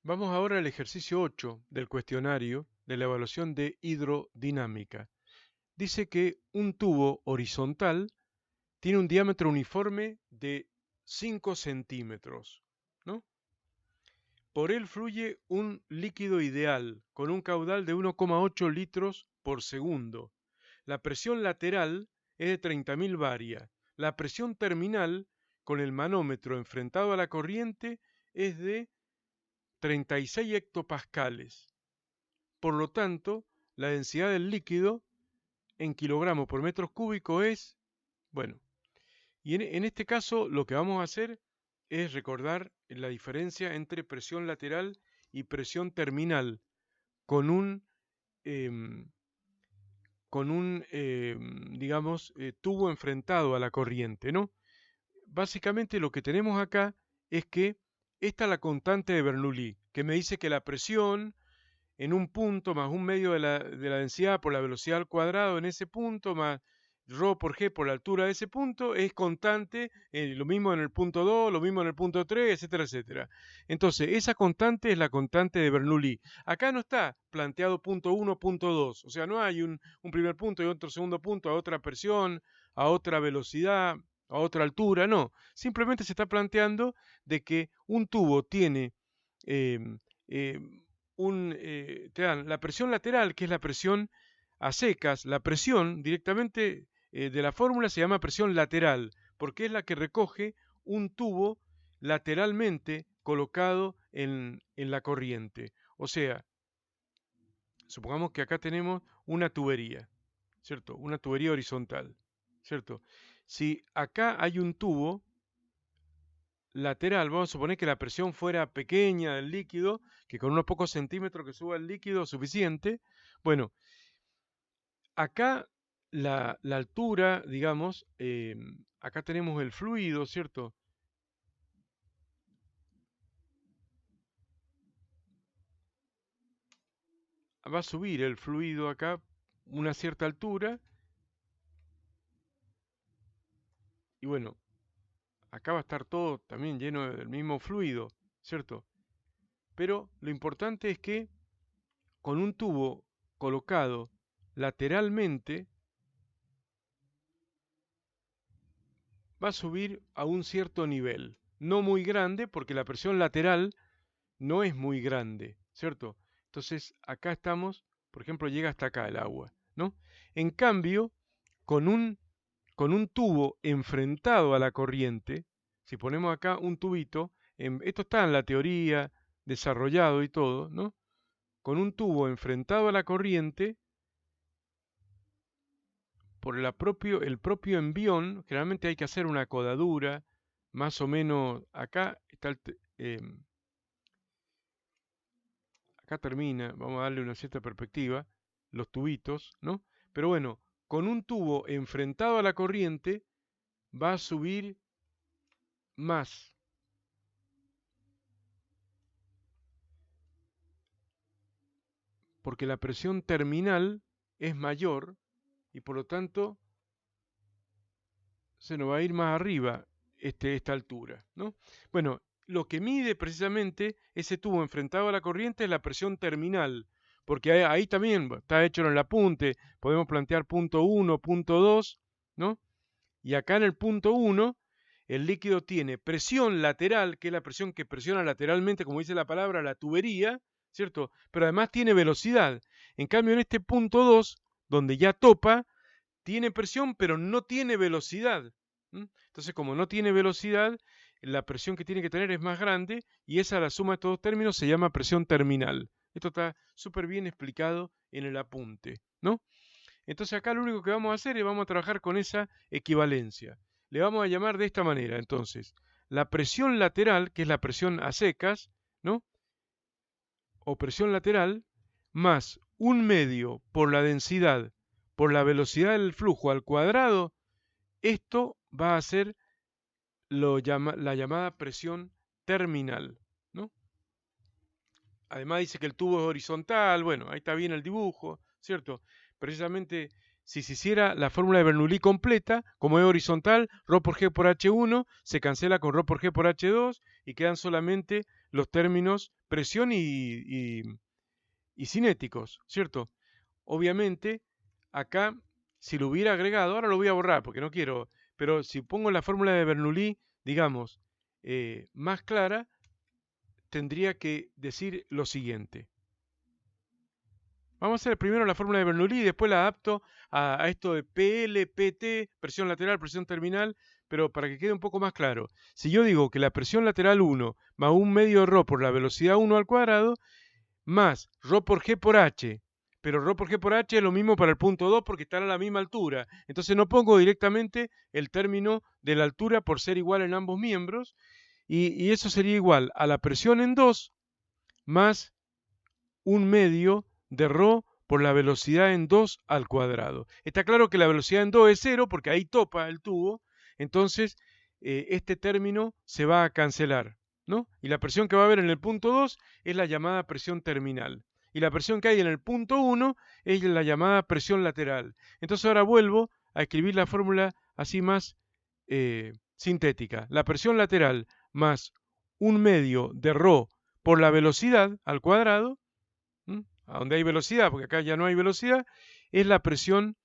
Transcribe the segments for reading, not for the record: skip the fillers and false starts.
Vamos ahora al ejercicio 8 del cuestionario de la evaluación de hidrodinámica. Dice que un tubo horizontal tiene un diámetro uniforme de 5 centímetros, ¿no? Por él fluye un líquido ideal con un caudal de 1,8 litros por segundo. La presión lateral es de 30.000 baria. La presión terminal con el manómetro enfrentado a la corriente es de 36 hectopascales. Por lo tanto, la densidad del líquido en kilogramos por metros cúbicos es, bueno, y en este caso lo que vamos a hacer es recordar la diferencia entre presión lateral y presión terminal con un, em, digamos, tubo enfrentado a la corriente, ¿no? Básicamente lo que tenemos acá es que esta es la constante de Bernoulli, que me dice que la presión en un punto más un medio de la densidad por la velocidad al cuadrado en ese punto más ρ por g por la altura de ese punto es constante, lo mismo en el punto 2, lo mismo en el punto 3, etcétera, etcétera. Entonces, esa constante es la constante de Bernoulli. Acá no está planteado punto 1, punto 2, o sea, no hay un primer punto y otro segundo punto a otra presión, a otra velocidad, a otra altura, no. Simplemente se está planteando de que un tubo tiene eh, eh, te dan la presión lateral, que es la presión a secas. La presión directamente de la fórmula se llama presión lateral, porque es la que recoge un tubo lateralmente colocado en la corriente. O sea, supongamos que acá tenemos una tubería, ¿cierto? Una tubería horizontal, ¿cierto? Si acá hay un tubo lateral, vamos a suponer que la presión fuera pequeña del líquido, que con unos pocos centímetros que suba el líquido suficiente. Bueno, acá la altura, digamos, acá tenemos el fluido, ¿cierto? Va a subir el fluido acá una cierta altura y bueno, acá va a estar todo también lleno del mismo fluido, ¿cierto? Pero lo importante es que con un tubo colocado lateralmente va a subir a un cierto nivel, no muy grande porque la presión lateral no es muy grande, ¿cierto? Entonces acá estamos, por ejemplo, llega hasta acá el agua, ¿no? En cambio, con un, con un tubo enfrentado a la corriente, si ponemos acá un tubito, esto está en la teoría, desarrollado y todo, ¿no? Con un tubo enfrentado a la corriente, por el propio envión, generalmente hay que hacer una codadura, más o menos, acá termina, vamos a darle una cierta perspectiva, los tubitos, ¿no? Pero bueno, con un tubo enfrentado a la corriente va a subir más, porque la presión terminal es mayor y por lo tanto se nos va a ir más arriba esta altura, ¿no? Bueno, lo que mide precisamente ese tubo enfrentado a la corriente es la presión terminal, porque ahí también está hecho en el apunte, podemos plantear punto 1, punto 2, ¿no? Y acá en el punto 1, el líquido tiene presión lateral, que es la presión que presiona lateralmente, como dice la palabra, la tubería, ¿cierto? Pero además tiene velocidad. En cambio, en este punto 2, donde ya topa, tiene presión, pero no tiene velocidad. Entonces, como no tiene velocidad, la presión que tiene que tener es más grande y esa, la suma de estos dos términos, se llama presión terminal. Esto está súper bien explicado en el apunte, ¿no? Entonces acá lo único que vamos a hacer es vamos a trabajar con esa equivalencia. Le vamos a llamar de esta manera, entonces, la presión lateral, que es la presión a secas, ¿no? O presión lateral, más un medio por la densidad, por la velocidad del flujo al cuadrado, esto va a ser la llamada presión terminal, ¿no? Además dice que el tubo es horizontal, bueno, ahí está bien el dibujo, ¿cierto? Precisamente si se hiciera la fórmula de Bernoulli completa, como es horizontal, ρ por g por h1 se cancela con ρ por g por h2 y quedan solamente los términos presión y cinéticos, ¿cierto? Obviamente, acá, si lo hubiera agregado, ahora lo voy a borrar porque no quiero, pero si pongo la fórmula de Bernoulli, digamos, más clara, tendría que decir lo siguiente. Vamos a hacer primero la fórmula de Bernoulli y después la adapto a esto de PL, PT, presión lateral, presión terminal, pero para que quede un poco más claro. Si yo digo que la presión lateral 1 más un medio ρ por la velocidad 1 al cuadrado, más ρ por G por H, pero ρ por G por H es lo mismo para el punto 2 porque están a la misma altura. Entonces no pongo directamente el término de la altura por ser igual en ambos miembros, y eso sería igual a la presión en 2 más un medio de ρ por la velocidad en 2 al cuadrado. Está claro que la velocidad en 2 es 0 porque ahí topa el tubo, entonces este término se va a cancelar, ¿no? Y la presión que va a haber en el punto 2 es la llamada presión terminal. Y la presión que hay en el punto 1 es la llamada presión lateral. Entonces ahora vuelvo a escribir la fórmula así más sintética. La presión lateral más un medio de ρ por la velocidad al cuadrado, a donde hay velocidad, porque acá ya no hay velocidad, es la presión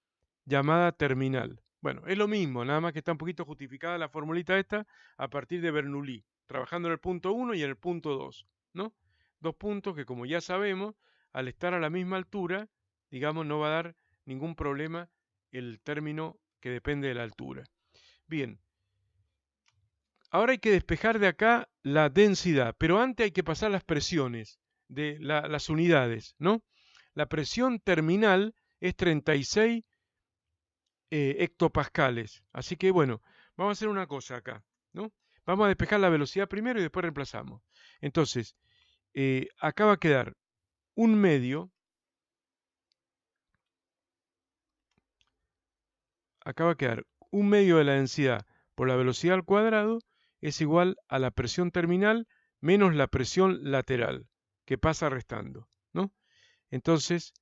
llamada terminal. Bueno, es lo mismo, nada más que está un poquito justificada la formulita esta a partir de Bernoulli, trabajando en el punto 1 y en el punto 2, ¿no? Dos puntos que, como ya sabemos, al estar a la misma altura, digamos, no va a dar ningún problema el término que depende de la altura. Bien, ahora hay que despejar de acá la densidad, pero antes hay que pasar las presiones de las unidades, ¿no? La presión terminal es 36 hectopascales. Así que bueno, vamos a hacer una cosa acá, ¿no? Vamos a despejar la velocidad primero y después reemplazamos. Entonces, acá va a quedar un medio, acá va a quedar un medio de la densidad por la velocidad al cuadrado es igual a la presión terminal menos la presión lateral, que pasa restando, ¿no? Entonces,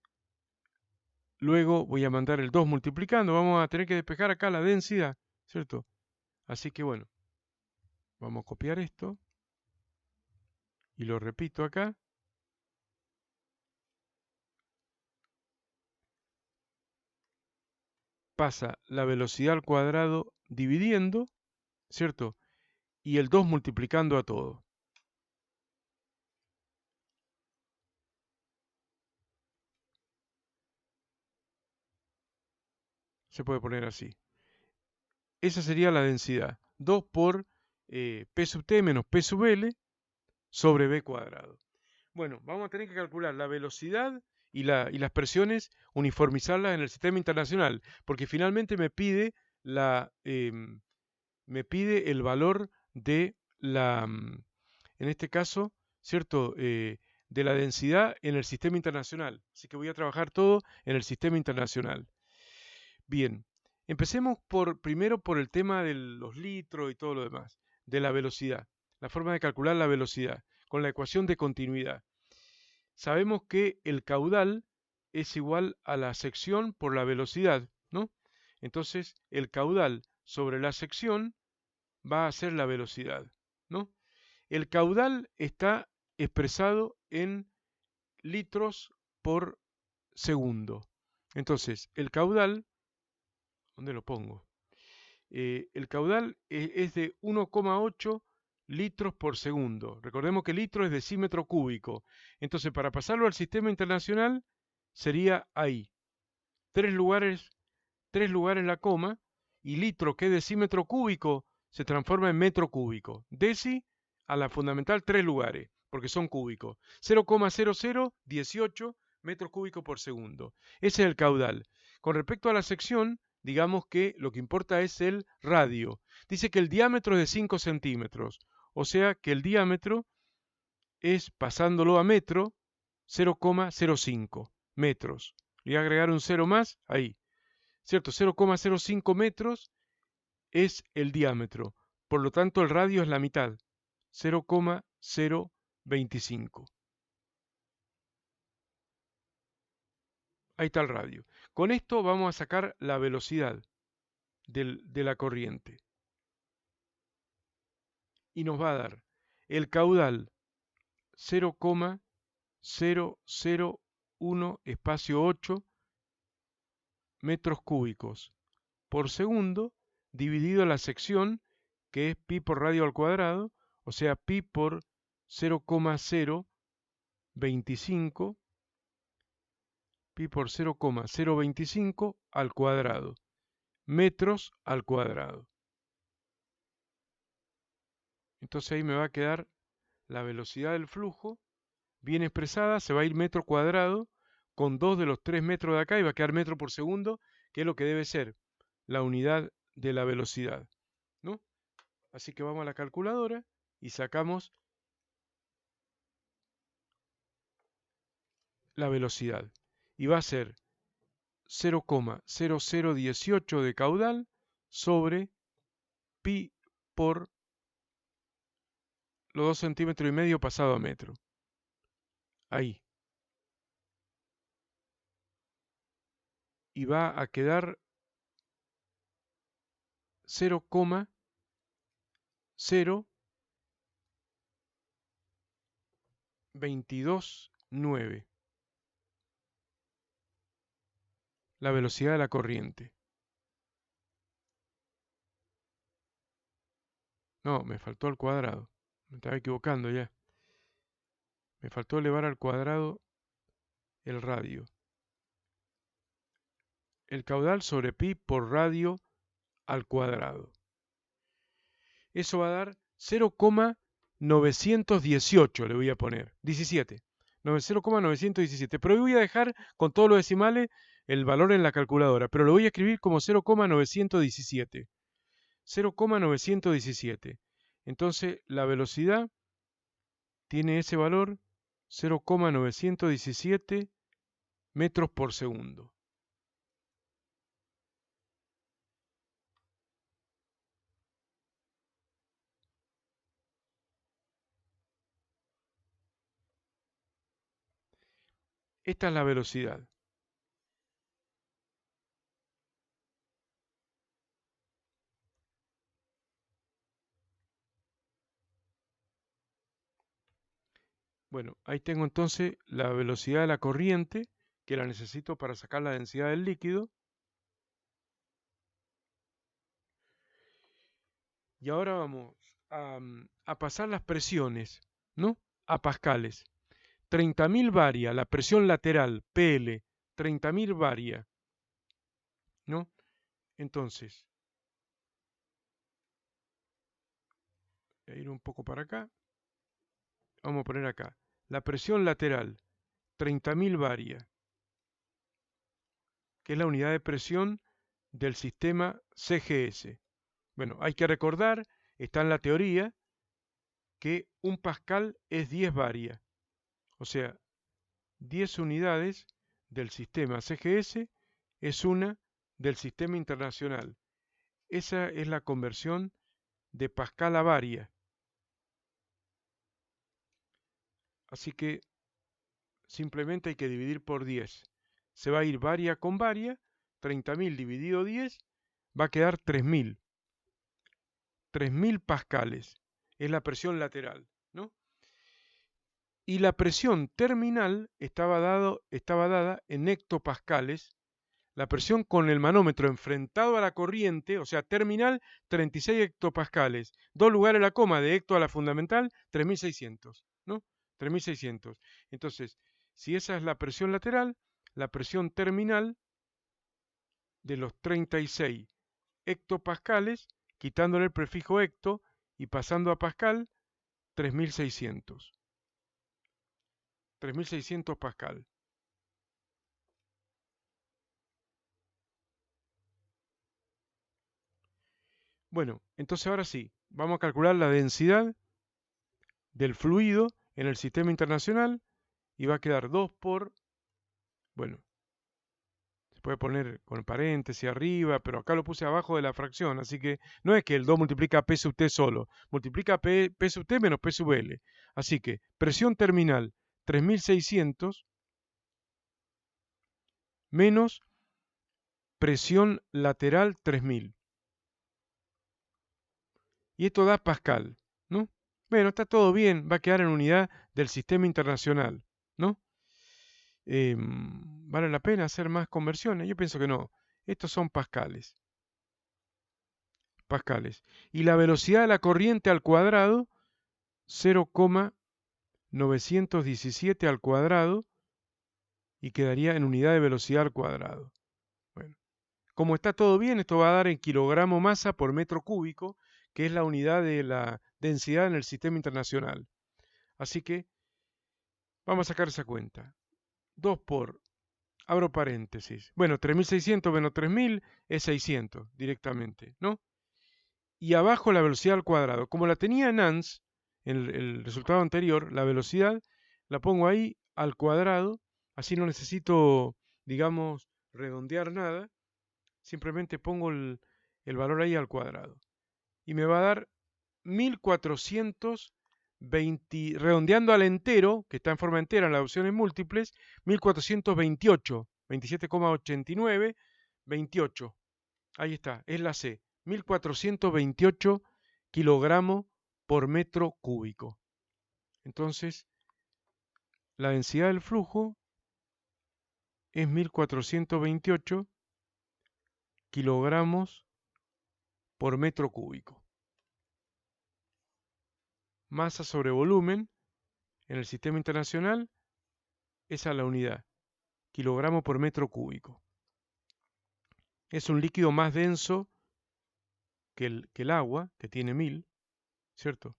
luego voy a mandar el 2 multiplicando, vamos a tener que despejar acá la densidad, ¿cierto? Así que bueno, vamos a copiar esto y lo repito acá. Pasa la velocidad al cuadrado dividiendo, ¿cierto? Y el 2 multiplicando a todo. Se puede poner así. Esa sería la densidad. 2 por P sub T menos P sub L sobre B cuadrado. Bueno, vamos a tener que calcular la velocidad y las presiones, uniformizarlas en el sistema internacional, porque finalmente me pide el valor de en este caso, ¿cierto? De la densidad en el sistema internacional. Así que voy a trabajar todo en el sistema internacional. Bien, empecemos primero por el tema de los litros y todo lo demás, de la velocidad, la forma de calcular la velocidad, con la ecuación de continuidad. Sabemos que el caudal es igual a la sección por la velocidad, ¿no? Entonces, el caudal sobre la sección va a ser la velocidad, ¿no? El caudal está expresado en litros por segundo. Entonces, el caudal, ¿dónde lo pongo? El caudal es de 1,8 litros por segundo. Recordemos que litro es decímetro cúbico. Entonces, para pasarlo al sistema internacional, sería ahí. Tres lugares la coma, y litro, que es decímetro cúbico, se transforma en metro cúbico. Deci a la fundamental 3 lugares, porque son cúbicos. 0,0018 metros cúbicos por segundo. Ese es el caudal. Con respecto a la sección, digamos que lo que importa es el radio. Dice que el diámetro es de 5 centímetros, o sea que el diámetro es, pasándolo a metro, 0,05 metros. Le voy a agregar un 0 más, ahí. ¿Cierto? 0,05 metros es el diámetro. Por lo tanto, el radio es la mitad. 0,025. Ahí está el radio. Con esto vamos a sacar la velocidad de la corriente. Y nos va a dar el caudal 0,001 espacio 8 metros cúbicos por segundo, dividido la sección, que es pi por radio al cuadrado, o sea, pi por 0,025, pi por 0,025 al cuadrado, metros al cuadrado. Entonces ahí me va a quedar la velocidad del flujo bien expresada, se va a ir metro cuadrado con 2 de los 3 metros de acá y va a quedar metro por segundo, que es lo que debe ser la unidad de la velocidad, ¿no? Así que vamos a la calculadora y sacamos la velocidad. Y va a ser 0,0018 de caudal sobre pi por los 2 centímetros y medio pasado a metro. Ahí. Y va a quedar 0,0229. La velocidad de la corriente. No, me faltó al cuadrado. Me estaba equivocando ya. Me faltó elevar al cuadrado el radio. El caudal sobre pi por radio al cuadrado. Eso va a dar 0,918, le voy a poner. 17. 0,917. Pero voy a dejar con todos los decimales el valor en la calculadora. Pero lo voy a escribir como 0,917. 0,917. Entonces la velocidad tiene ese valor 0,917 metros por segundo. Esta es la velocidad. Bueno, ahí tengo entonces la velocidad de la corriente, que la necesito para sacar la densidad del líquido. Y ahora vamos a pasar las presiones, ¿no? A pascales. 30.000 varia, la presión lateral, PL, 30.000 varia, ¿no? Entonces, voy a ir un poco para acá. Vamos a poner acá. La presión lateral, 30.000 varia, que es la unidad de presión del sistema CGS. Bueno, hay que recordar, está en la teoría, que un pascal es 10 varia. O sea, 10 unidades del sistema CGS es una del sistema internacional. Esa es la conversión de pascal a varia. Así que simplemente hay que dividir por 10. Se va a ir varia con varia, 30.000 dividido 10, va a quedar 3.000. 3.000 pascales es la presión lateral, ¿no? Y la presión terminal estaba dada en hectopascales. La presión con el manómetro enfrentado a la corriente, o sea, terminal, 36 hectopascales. 2 lugares la coma, de hecto a la fundamental, 3.600, ¿no? 3.600. Entonces, si esa es la presión lateral, la presión terminal de los 36 hectopascales, quitándole el prefijo hecto y pasando a pascal, 3.600. 3.600 pascal. Bueno, entonces ahora sí, vamos a calcular la densidad del fluido en el sistema internacional y va a quedar 2 por, bueno, se puede poner con paréntesis arriba, pero acá lo puse abajo de la fracción, así que no es que el 2 multiplica P sub T solo, multiplica P sub T menos P sub L. Así que presión terminal 3.600 menos presión lateral 3.000. Y esto da pascal, ¿no? Bueno, está todo bien, va a quedar en unidad del sistema internacional, ¿no? ¿Vale la pena hacer más conversiones? Yo pienso que no. Estos son pascales. Pascales. Y la velocidad de la corriente al cuadrado, 0,917 al cuadrado, y quedaría en unidad de velocidad al cuadrado. Bueno, como está todo bien, esto va a dar en kilogramo masa por metro cúbico, que es la unidad de la densidad en el sistema internacional. Así que vamos a sacar esa cuenta. 2 por, abro paréntesis. Bueno, 3600 menos 3000 es 600 directamente, ¿no? Y abajo la velocidad al cuadrado. Como la tenía en ANS, en el resultado anterior, la velocidad la pongo ahí al cuadrado, así no necesito, digamos, redondear nada, simplemente pongo el valor ahí al cuadrado. Y me va a dar 1420, redondeando al entero, que está en forma entera en las opciones múltiples, 1428, 27,89, 28. Ahí está, es la C. 1428 kilogramos por metro cúbico. Entonces, la densidad del flujo es 1428 kilogramos por metro cúbico. Masa sobre volumen en el sistema internacional, esa es la unidad, kilogramo por metro cúbico. Es un líquido más denso que el agua, que tiene 1000, ¿cierto?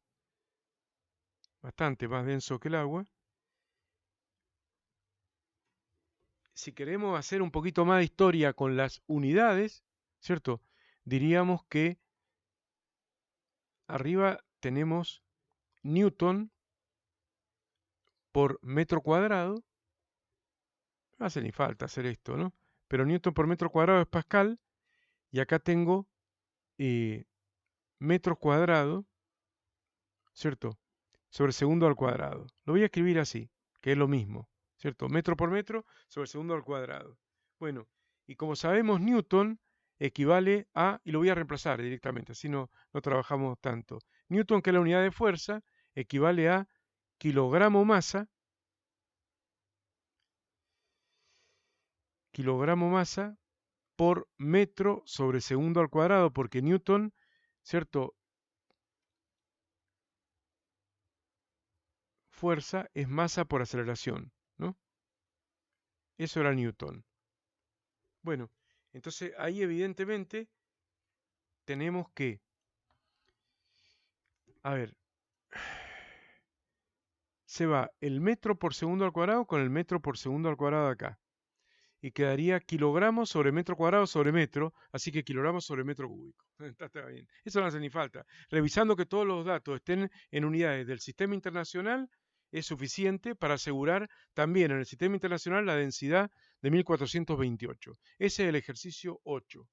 Bastante más denso que el agua. Si queremos hacer un poquito más de historia con las unidades, ¿cierto? Diríamos que arriba tenemos Newton por metro cuadrado. No hace ni falta hacer esto, ¿no? Pero Newton por metro cuadrado es Pascal. Y acá tengo metros cuadrados, ¿cierto? Sobre segundo al cuadrado. Lo voy a escribir así, que es lo mismo, ¿cierto? Metro por metro sobre segundo al cuadrado. Bueno, y como sabemos, Newton equivale a, y lo voy a reemplazar directamente, así no trabajamos tanto. Newton, que es la unidad de fuerza, equivale a kilogramo masa por metro sobre segundo al cuadrado, porque Newton, ¿cierto? Fuerza es masa por aceleración, ¿no? Eso era Newton. Bueno, entonces ahí evidentemente tenemos que, a ver, se va el metro por segundo al cuadrado con el metro por segundo al cuadrado acá. Y quedaría kilogramos sobre metro cuadrado sobre metro, así que kilogramos sobre metro cúbico. Está bien. Eso no hace ni falta. Revisando que todos los datos estén en unidades del sistema internacional es suficiente para asegurar también en el sistema internacional la densidad de 1428. Ese es el ejercicio 8.